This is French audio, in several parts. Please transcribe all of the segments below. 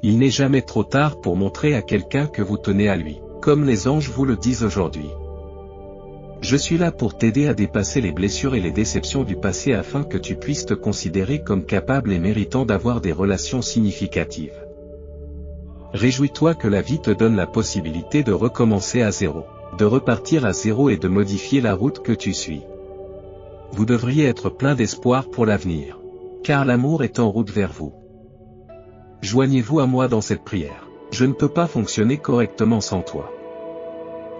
Il n'est jamais trop tard pour montrer à quelqu'un que vous tenez à lui, comme les anges vous le disent aujourd'hui. Je suis là pour t'aider à dépasser les blessures et les déceptions du passé afin que tu puisses te considérer comme capable et méritant d'avoir des relations significatives. Réjouis-toi que la vie te donne la possibilité de recommencer à zéro, de repartir à zéro et de modifier la route que tu suis. Vous devriez être plein d'espoir pour l'avenir, car l'amour est en route vers vous. Joignez-vous à moi dans cette prière. Je ne peux pas fonctionner correctement sans toi.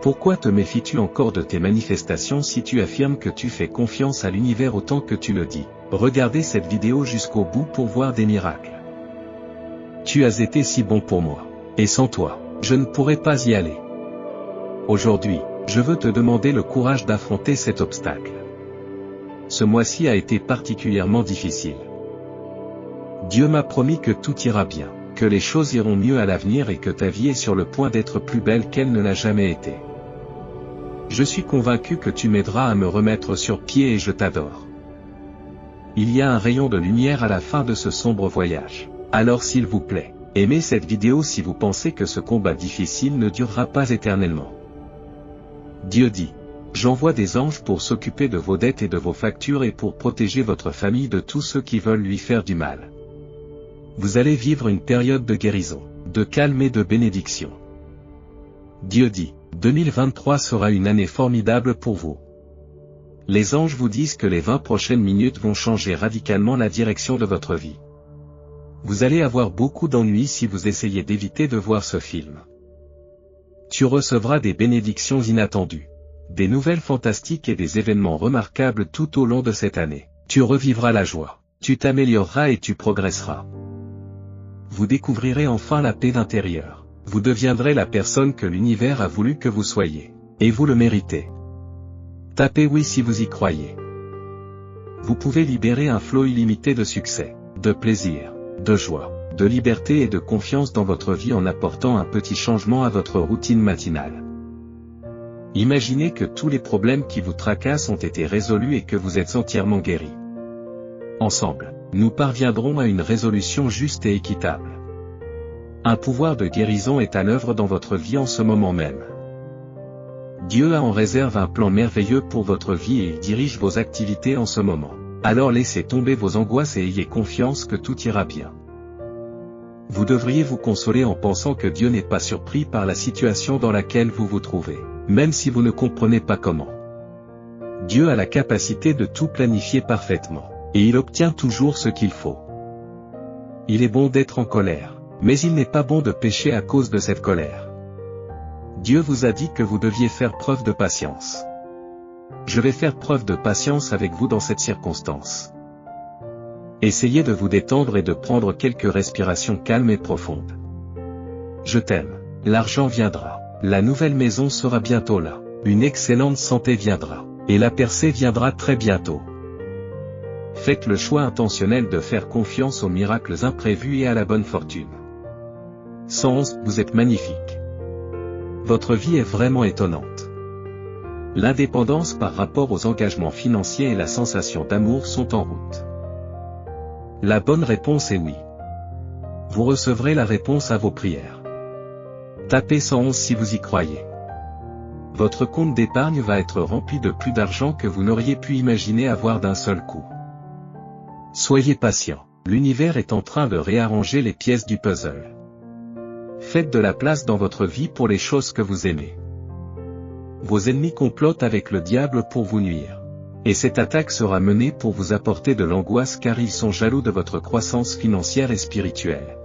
Pourquoi te méfies-tu encore de tes manifestations si tu affirmes que tu fais confiance à l'univers autant que tu le dis? Regardez cette vidéo jusqu'au bout pour voir des miracles. Tu as été si bon pour moi. Et sans toi, je ne pourrais pas y aller. Aujourd'hui, je veux te demander le courage d'affronter cet obstacle. Ce mois-ci a été particulièrement difficile. Dieu m'a promis que tout ira bien, que les choses iront mieux à l'avenir et que ta vie est sur le point d'être plus belle qu'elle ne l'a jamais été. Je suis convaincu que tu m'aideras à me remettre sur pied et je t'adore. Il y a un rayon de lumière à la fin de ce sombre voyage. Alors s'il vous plaît, aimez cette vidéo si vous pensez que ce combat difficile ne durera pas éternellement. Dieu dit: j'envoie des anges pour s'occuper de vos dettes et de vos factures et pour protéger votre famille de tous ceux qui veulent lui faire du mal. Vous allez vivre une période de guérison, de calme et de bénédiction. Dieu dit: 2023 sera une année formidable pour vous. Les anges vous disent que les 20 prochaines minutes vont changer radicalement la direction de votre vie. Vous allez avoir beaucoup d'ennuis si vous essayez d'éviter de voir ce film. Tu recevras des bénédictions inattendues, des nouvelles fantastiques et des événements remarquables tout au long de cette année. Tu revivras la joie, tu t'amélioreras et tu progresseras. Vous découvrirez enfin la paix intérieure. Vous deviendrez la personne que l'univers a voulu que vous soyez. Et vous le méritez. Tapez oui si vous y croyez. Vous pouvez libérer un flot illimité de succès, de plaisir, de joie, de liberté et de confiance dans votre vie en apportant un petit changement à votre routine matinale. Imaginez que tous les problèmes qui vous tracassent ont été résolus et que vous êtes entièrement guéri. Ensemble, nous parviendrons à une résolution juste et équitable. Un pouvoir de guérison est à l'œuvre dans votre vie en ce moment même. Dieu a en réserve un plan merveilleux pour votre vie et il dirige vos activités en ce moment. Alors laissez tomber vos angoisses et ayez confiance que tout ira bien. Vous devriez vous consoler en pensant que Dieu n'est pas surpris par la situation dans laquelle vous vous trouvez, même si vous ne comprenez pas comment. Dieu a la capacité de tout planifier parfaitement, et il obtient toujours ce qu'il faut. Il est bon d'être en colère, mais il n'est pas bon de pécher à cause de cette colère. Dieu vous a dit que vous deviez faire preuve de patience. Je vais faire preuve de patience avec vous dans cette circonstance. Essayez de vous détendre et de prendre quelques respirations calmes et profondes. Je t'aime. L'argent viendra. La nouvelle maison sera bientôt là. Une excellente santé viendra. Et la percée viendra très bientôt. Faites le choix intentionnel de faire confiance aux miracles imprévus et à la bonne fortune. 111. Vous êtes magnifique. Votre vie est vraiment étonnante. L'indépendance par rapport aux engagements financiers et la sensation d'amour sont en route. La bonne réponse est oui. Vous recevrez la réponse à vos prières. Tapez 111 si vous y croyez. Votre compte d'épargne va être rempli de plus d'argent que vous n'auriez pu imaginer avoir d'un seul coup. Soyez patient, l'univers est en train de réarranger les pièces du puzzle. Faites de la place dans votre vie pour les choses que vous aimez. Vos ennemis complotent avec le diable pour vous nuire. Et cette attaque sera menée pour vous apporter de l'angoisse car ils sont jaloux de votre croissance financière et spirituelle.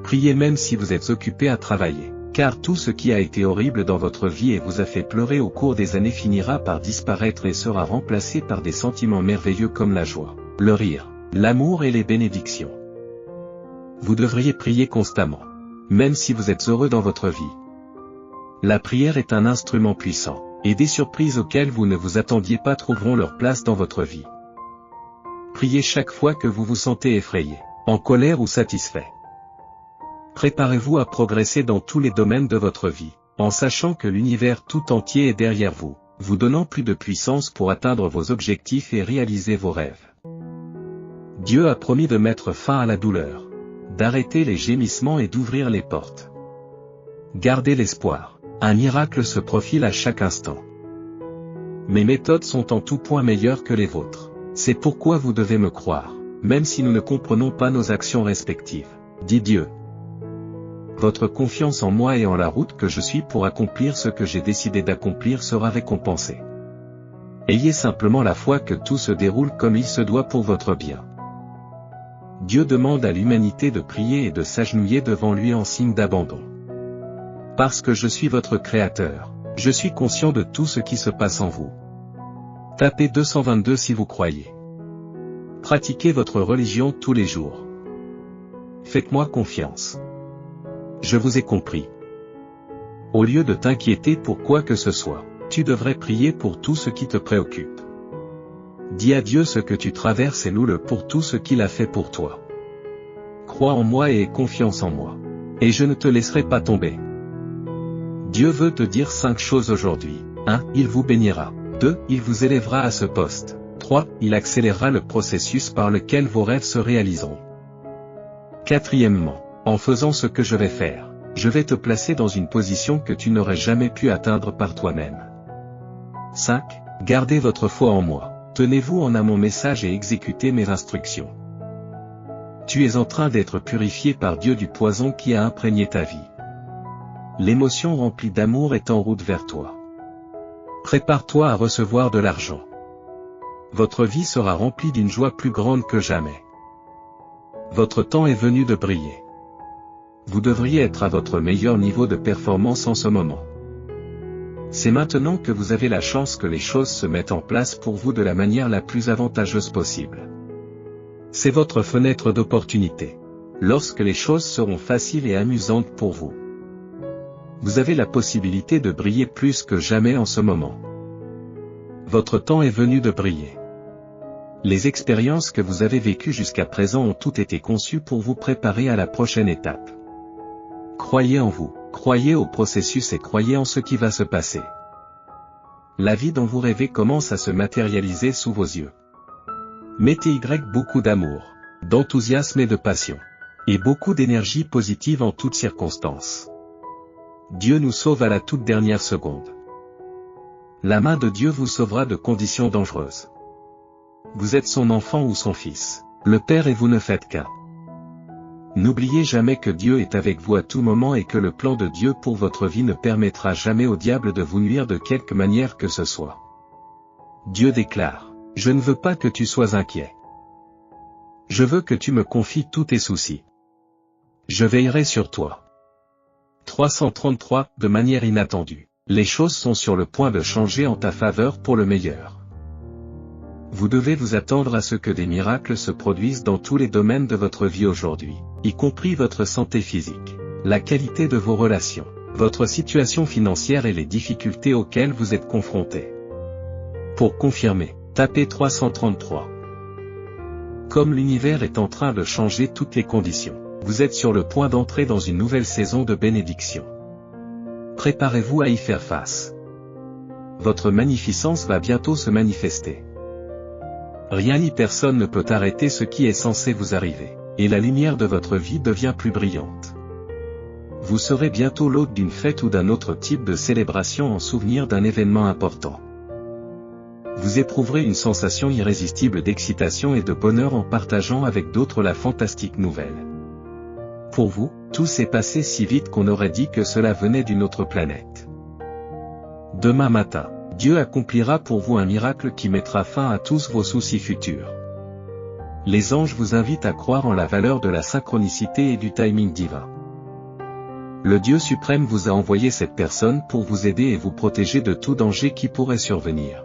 Priez même si vous êtes occupé à travailler, car tout ce qui a été horrible dans votre vie et vous a fait pleurer au cours des années finira par disparaître et sera remplacé par des sentiments merveilleux comme la joie, le rire, l'amour et les bénédictions. Vous devriez prier constamment, même si vous êtes heureux dans votre vie. La prière est un instrument puissant, et des surprises auxquelles vous ne vous attendiez pas trouveront leur place dans votre vie. Priez chaque fois que vous vous sentez effrayé, en colère ou satisfait. Préparez-vous à progresser dans tous les domaines de votre vie, en sachant que l'univers tout entier est derrière vous, vous donnant plus de puissance pour atteindre vos objectifs et réaliser vos rêves. Dieu a promis de mettre fin à la douleur, d'arrêter les gémissements et d'ouvrir les portes. Gardez l'espoir. Un miracle se profile à chaque instant. Mes méthodes sont en tout point meilleures que les vôtres. C'est pourquoi vous devez me croire, même si nous ne comprenons pas nos actions respectives, dit Dieu. Votre confiance en moi et en la route que je suis pour accomplir ce que j'ai décidé d'accomplir sera récompensée. Ayez simplement la foi que tout se déroule comme il se doit pour votre bien. Dieu demande à l'humanité de prier et de s'agenouiller devant lui en signe d'abandon. Parce que je suis votre Créateur, je suis conscient de tout ce qui se passe en vous. Tapez 222 si vous croyez. Pratiquez votre religion tous les jours. Faites-moi confiance. Je vous ai compris. Au lieu de t'inquiéter pour quoi que ce soit, tu devrais prier pour tout ce qui te préoccupe. Dis à Dieu ce que tu traverses et loue-le pour tout ce qu'il a fait pour toi. Crois en moi et aie confiance en moi. Et je ne te laisserai pas tomber. Dieu veut te dire 5 choses aujourd'hui. 1. Il vous bénira. 2. Il vous élèvera à ce poste. 3. Il accélérera le processus par lequel vos rêves se réaliseront. Quatrièmement, en faisant ce que je vais faire, je vais te placer dans une position que tu n'aurais jamais pu atteindre par toi-même. 5. Gardez votre foi en moi. Tenez-vous en à mon message et exécutez mes instructions. Tu es en train d'être purifié par Dieu du poison qui a imprégné ta vie. L'émotion remplie d'amour est en route vers toi. Prépare-toi à recevoir de l'argent. Votre vie sera remplie d'une joie plus grande que jamais. Votre temps est venu de briller. Vous devriez être à votre meilleur niveau de performance en ce moment. C'est maintenant que vous avez la chance que les choses se mettent en place pour vous de la manière la plus avantageuse possible. C'est votre fenêtre d'opportunité. Lorsque les choses seront faciles et amusantes pour vous. Vous avez la possibilité de briller plus que jamais en ce moment. Votre temps est venu de briller. Les expériences que vous avez vécues jusqu'à présent ont toutes été conçues pour vous préparer à la prochaine étape. Croyez en vous, croyez au processus et croyez en ce qui va se passer. La vie dont vous rêvez commence à se matérialiser sous vos yeux. Mettez beaucoup d'amour, d'enthousiasme et de passion. Et beaucoup d'énergie positive en toutes circonstances. Dieu nous sauve à la toute dernière seconde. La main de Dieu vous sauvera de conditions dangereuses. Vous êtes son enfant ou son fils, le Père et vous ne faites qu'un. N'oubliez jamais que Dieu est avec vous à tout moment et que le plan de Dieu pour votre vie ne permettra jamais au diable de vous nuire de quelque manière que ce soit. Dieu déclare, « Je ne veux pas que tu sois inquiet. Je veux que tu me confies tous tes soucis. Je veillerai sur toi. » 333, de manière inattendue. Les choses sont sur le point de changer en ta faveur pour le meilleur. Vous devez vous attendre à ce que des miracles se produisent dans tous les domaines de votre vie aujourd'hui, y compris votre santé physique, la qualité de vos relations, votre situation financière et les difficultés auxquelles vous êtes confrontés. Pour confirmer, tapez 333. Comme l'univers est en train de changer toutes les conditions, vous êtes sur le point d'entrer dans une nouvelle saison de bénédiction. Préparez-vous à y faire face. Votre magnificence va bientôt se manifester. Rien ni personne ne peut arrêter ce qui est censé vous arriver, et la lumière de votre vie devient plus brillante. Vous serez bientôt l'hôte d'une fête ou d'un autre type de célébration en souvenir d'un événement important. Vous éprouverez une sensation irrésistible d'excitation et de bonheur en partageant avec d'autres la fantastique nouvelle. Pour vous, tout s'est passé si vite qu'on aurait dit que cela venait d'une autre planète. Demain matin, Dieu accomplira pour vous un miracle qui mettra fin à tous vos soucis futurs. Les anges vous invitent à croire en la valeur de la synchronicité et du timing divin. Le Dieu suprême vous a envoyé cette personne pour vous aider et vous protéger de tout danger qui pourrait survenir.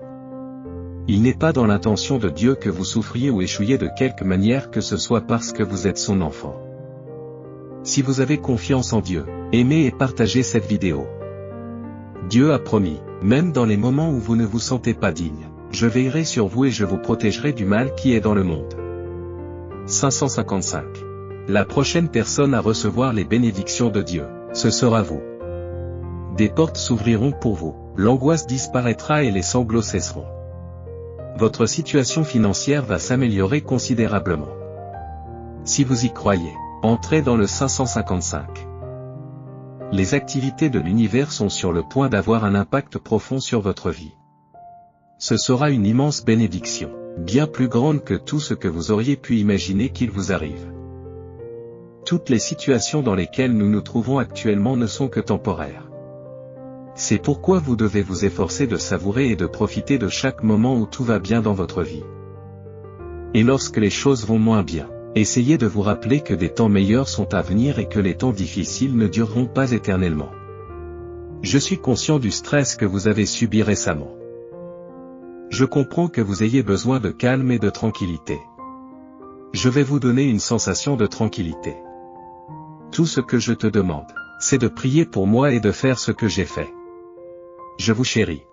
Il n'est pas dans l'intention de Dieu que vous souffriez ou échouiez de quelque manière que ce soit parce que vous êtes son enfant. Si vous avez confiance en Dieu, aimez et partagez cette vidéo. Dieu a promis, même dans les moments où vous ne vous sentez pas digne, je veillerai sur vous et je vous protégerai du mal qui est dans le monde. 555. La prochaine personne à recevoir les bénédictions de Dieu, ce sera vous. Des portes s'ouvriront pour vous, l'angoisse disparaîtra et les sanglots cesseront. Votre situation financière va s'améliorer considérablement. Si vous y croyez, Entrez dans le 555. Les activités de l'univers sont sur le point d'avoir un impact profond sur votre vie. Ce sera une immense bénédiction, bien plus grande que tout ce que vous auriez pu imaginer qu'il vous arrive. Toutes les situations dans lesquelles nous nous trouvons actuellement ne sont que temporaires. C'est pourquoi vous devez vous efforcer de savourer et de profiter de chaque moment où tout va bien dans votre vie. Et lorsque les choses vont moins bien, essayez de vous rappeler que des temps meilleurs sont à venir et que les temps difficiles ne dureront pas éternellement. Je suis conscient du stress que vous avez subi récemment. Je comprends que vous ayez besoin de calme et de tranquillité. Je vais vous donner une sensation de tranquillité. Tout ce que je te demande, c'est de prier pour moi et de faire ce que j'ai fait. Je vous chéris.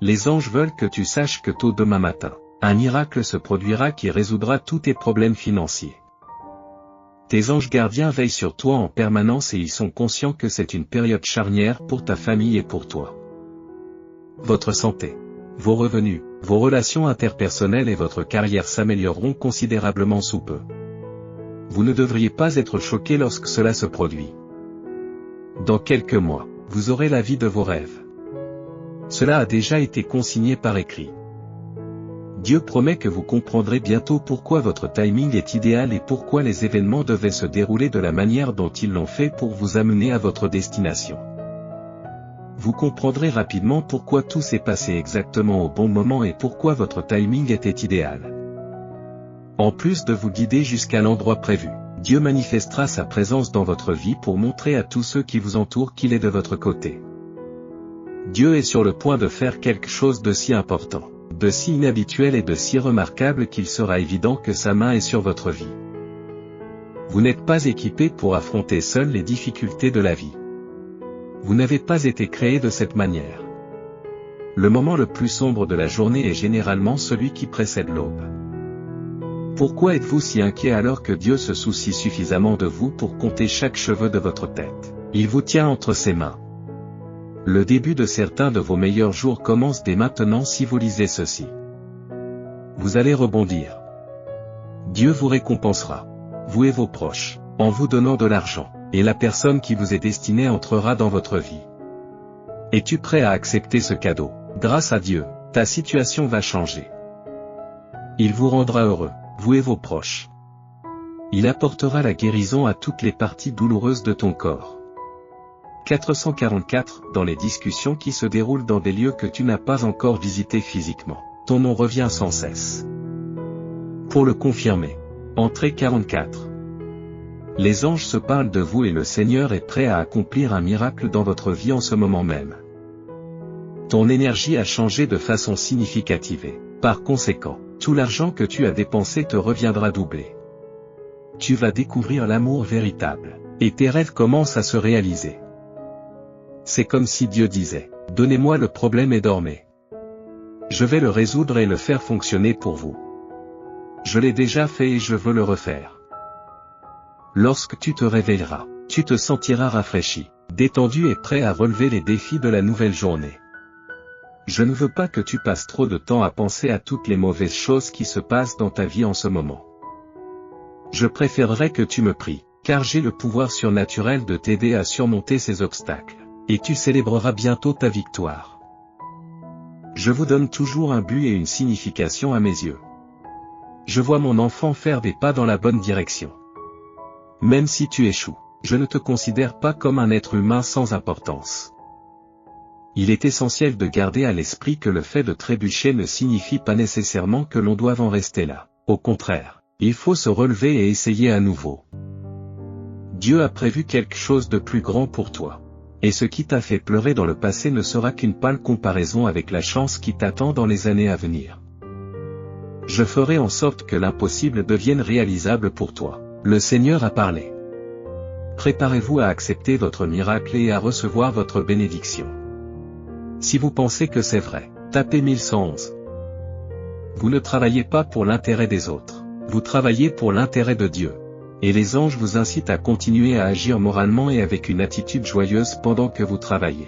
Les anges veulent que tu saches que tôt demain matin, un miracle se produira qui résoudra tous tes problèmes financiers. Tes anges gardiens veillent sur toi en permanence et ils sont conscients que c'est une période charnière pour ta famille et pour toi. Votre santé, vos revenus, vos relations interpersonnelles et votre carrière s'amélioreront considérablement sous peu. Vous ne devriez pas être choqué lorsque cela se produit. Dans quelques mois, vous aurez la vie de vos rêves. Cela a déjà été consigné par écrit. Dieu promet que vous comprendrez bientôt pourquoi votre timing est idéal et pourquoi les événements devaient se dérouler de la manière dont ils l'ont fait pour vous amener à votre destination. Vous comprendrez rapidement pourquoi tout s'est passé exactement au bon moment et pourquoi votre timing était idéal. En plus de vous guider jusqu'à l'endroit prévu, Dieu manifestera sa présence dans votre vie pour montrer à tous ceux qui vous entourent qu'il est de votre côté. Dieu est sur le point de faire quelque chose de si important, de si inhabituel et de si remarquable qu'il sera évident que sa main est sur votre vie. Vous n'êtes pas équipé pour affronter seul les difficultés de la vie. Vous n'avez pas été créé de cette manière. Le moment le plus sombre de la journée est généralement celui qui précède l'aube. Pourquoi êtes-vous si inquiet alors que Dieu se soucie suffisamment de vous pour compter chaque cheveu de votre tête? Il vous tient entre ses mains. Le début de certains de vos meilleurs jours commence dès maintenant si vous lisez ceci. Vous allez rebondir. Dieu vous récompensera, vous et vos proches, en vous donnant de l'argent, et la personne qui vous est destinée entrera dans votre vie. Es-tu prêt à accepter ce cadeau? Grâce à Dieu, ta situation va changer. Il vous rendra heureux, vous et vos proches. Il apportera la guérison à toutes les parties douloureuses de ton corps. 444. Dans les discussions qui se déroulent dans des lieux que tu n'as pas encore visités physiquement, ton nom revient sans cesse. Pour le confirmer. Entrée 44. Les anges se parlent de vous et le Seigneur est prêt à accomplir un miracle dans votre vie en ce moment même. Ton énergie a changé de façon significative et, par conséquent, tout l'argent que tu as dépensé te reviendra doublé. Tu vas découvrir l'amour véritable, et tes rêves commencent à se réaliser. C'est comme si Dieu disait, « Donnez-moi le problème et dormez. Je vais le résoudre et le faire fonctionner pour vous. Je l'ai déjà fait et je veux le refaire. » Lorsque tu te réveilleras, tu te sentiras rafraîchi, détendu et prêt à relever les défis de la nouvelle journée. Je ne veux pas que tu passes trop de temps à penser à toutes les mauvaises choses qui se passent dans ta vie en ce moment. Je préférerais que tu me pries, car j'ai le pouvoir surnaturel de t'aider à surmonter ces obstacles, et tu célébreras bientôt ta victoire. Je vous donne toujours un but et une signification à mes yeux. Je vois mon enfant faire des pas dans la bonne direction. Même si tu échoues, je ne te considère pas comme un être humain sans importance. Il est essentiel de garder à l'esprit que le fait de trébucher ne signifie pas nécessairement que l'on doive en rester là. Au contraire, il faut se relever et essayer à nouveau. Dieu a prévu quelque chose de plus grand pour toi. Et ce qui t'a fait pleurer dans le passé ne sera qu'une pâle comparaison avec la chance qui t'attend dans les années à venir. Je ferai en sorte que l'impossible devienne réalisable pour toi. Le Seigneur a parlé. Préparez-vous à accepter votre miracle et à recevoir votre bénédiction. Si vous pensez que c'est vrai, tapez 1111. Vous ne travaillez pas pour l'intérêt des autres, vous travaillez pour l'intérêt de Dieu. Et les anges vous incitent à continuer à agir moralement et avec une attitude joyeuse pendant que vous travaillez.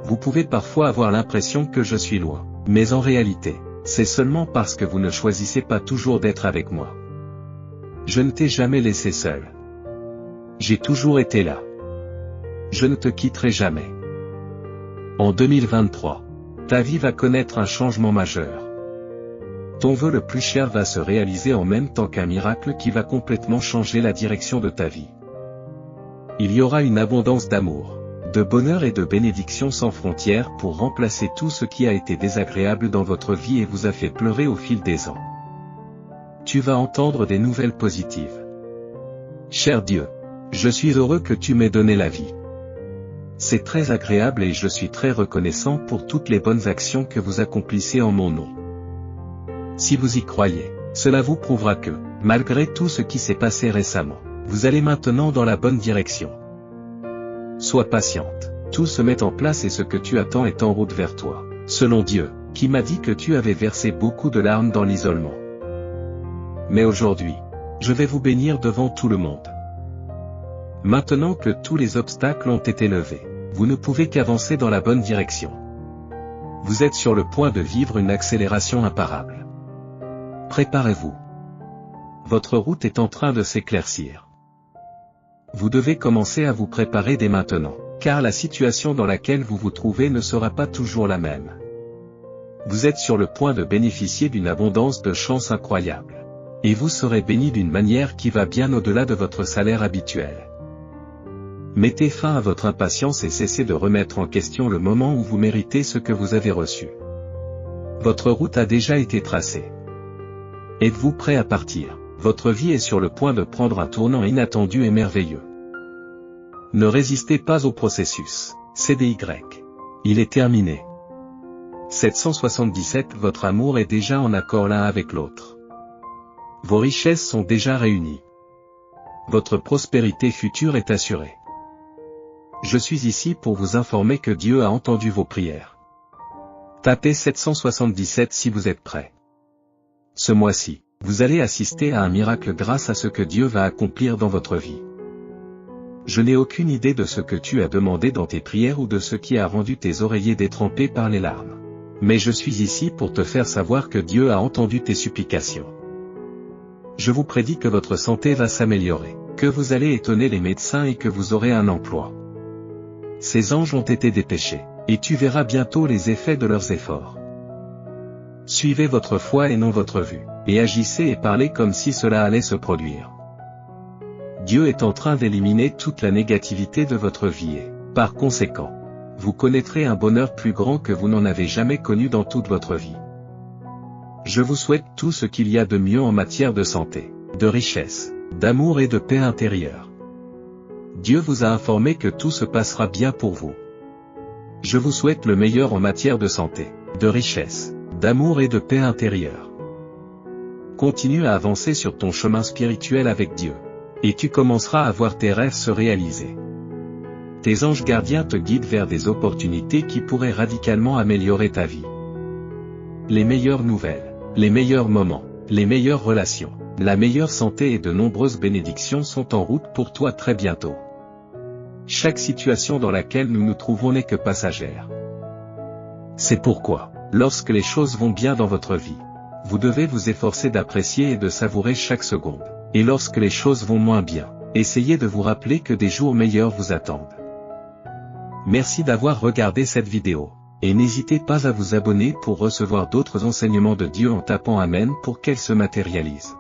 Vous pouvez parfois avoir l'impression que je suis loin, mais en réalité, c'est seulement parce que vous ne choisissez pas toujours d'être avec moi. Je ne t'ai jamais laissé seul. J'ai toujours été là. Je ne te quitterai jamais. En 2023, ta vie va connaître un changement majeur. Ton vœu le plus cher va se réaliser en même temps qu'un miracle qui va complètement changer la direction de ta vie. Il y aura une abondance d'amour, de bonheur et de bénédictions sans frontières pour remplacer tout ce qui a été désagréable dans votre vie et vous a fait pleurer au fil des ans. Tu vas entendre des nouvelles positives. Cher Dieu, je suis heureux que tu m'aies donné la vie. C'est très agréable et je suis très reconnaissant pour toutes les bonnes actions que vous accomplissez en mon nom. Si vous y croyez, cela vous prouvera que, malgré tout ce qui s'est passé récemment, vous allez maintenant dans la bonne direction. Sois patiente, tout se met en place et ce que tu attends est en route vers toi, selon Dieu, qui m'a dit que tu avais versé beaucoup de larmes dans l'isolement. Mais aujourd'hui, je vais vous bénir devant tout le monde. Maintenant que tous les obstacles ont été levés, vous ne pouvez qu'avancer dans la bonne direction. Vous êtes sur le point de vivre une accélération imparable. Préparez-vous. Votre route est en train de s'éclaircir. Vous devez commencer à vous préparer dès maintenant, car la situation dans laquelle vous vous trouvez ne sera pas toujours la même. Vous êtes sur le point de bénéficier d'une abondance de chance incroyable. Et vous serez béni d'une manière qui va bien au-delà de votre salaire habituel. Mettez fin à votre impatience et cessez de remettre en question le moment où vous méritez ce que vous avez reçu. Votre route a déjà été tracée. Êtes-vous prêt à partir? Votre vie est sur le point de prendre un tournant inattendu et merveilleux. Ne résistez pas au processus. CDY. Il est terminé. 777 Votre amour est déjà en accord l'un avec l'autre. Vos richesses sont déjà réunies. Votre prospérité future est assurée. Je suis ici pour vous informer que Dieu a entendu vos prières. Tapez 777 si vous êtes prêt. Ce mois-ci, vous allez assister à un miracle grâce à ce que Dieu va accomplir dans votre vie. Je n'ai aucune idée de ce que tu as demandé dans tes prières ou de ce qui a rendu tes oreillers détrempés par les larmes. Mais je suis ici pour te faire savoir que Dieu a entendu tes supplications. Je vous prédis que votre santé va s'améliorer, que vous allez étonner les médecins et que vous aurez un emploi. Ces anges ont été dépêchés, et tu verras bientôt les effets de leurs efforts. Suivez votre foi et non votre vue, et agissez et parlez comme si cela allait se produire. Dieu est en train d'éliminer toute la négativité de votre vie et, par conséquent, vous connaîtrez un bonheur plus grand que vous n'en avez jamais connu dans toute votre vie. Je vous souhaite tout ce qu'il y a de mieux en matière de santé, de richesse, d'amour et de paix intérieure. Dieu vous a informé que tout se passera bien pour vous. Je vous souhaite le meilleur en matière de santé, de richesse, d'amour et de paix intérieure. Continue à avancer sur ton chemin spirituel avec Dieu. Et tu commenceras à voir tes rêves se réaliser. Tes anges gardiens te guident vers des opportunités qui pourraient radicalement améliorer ta vie. Les meilleures nouvelles, les meilleurs moments, les meilleures relations, la meilleure santé et de nombreuses bénédictions sont en route pour toi très bientôt. Chaque situation dans laquelle nous nous trouvons n'est que passagère. C'est pourquoi, lorsque les choses vont bien dans votre vie, vous devez vous efforcer d'apprécier et de savourer chaque seconde. Et lorsque les choses vont moins bien, essayez de vous rappeler que des jours meilleurs vous attendent. Merci d'avoir regardé cette vidéo. Et n'hésitez pas à vous abonner pour recevoir d'autres enseignements de Dieu en tapant Amen pour qu'elle se matérialise.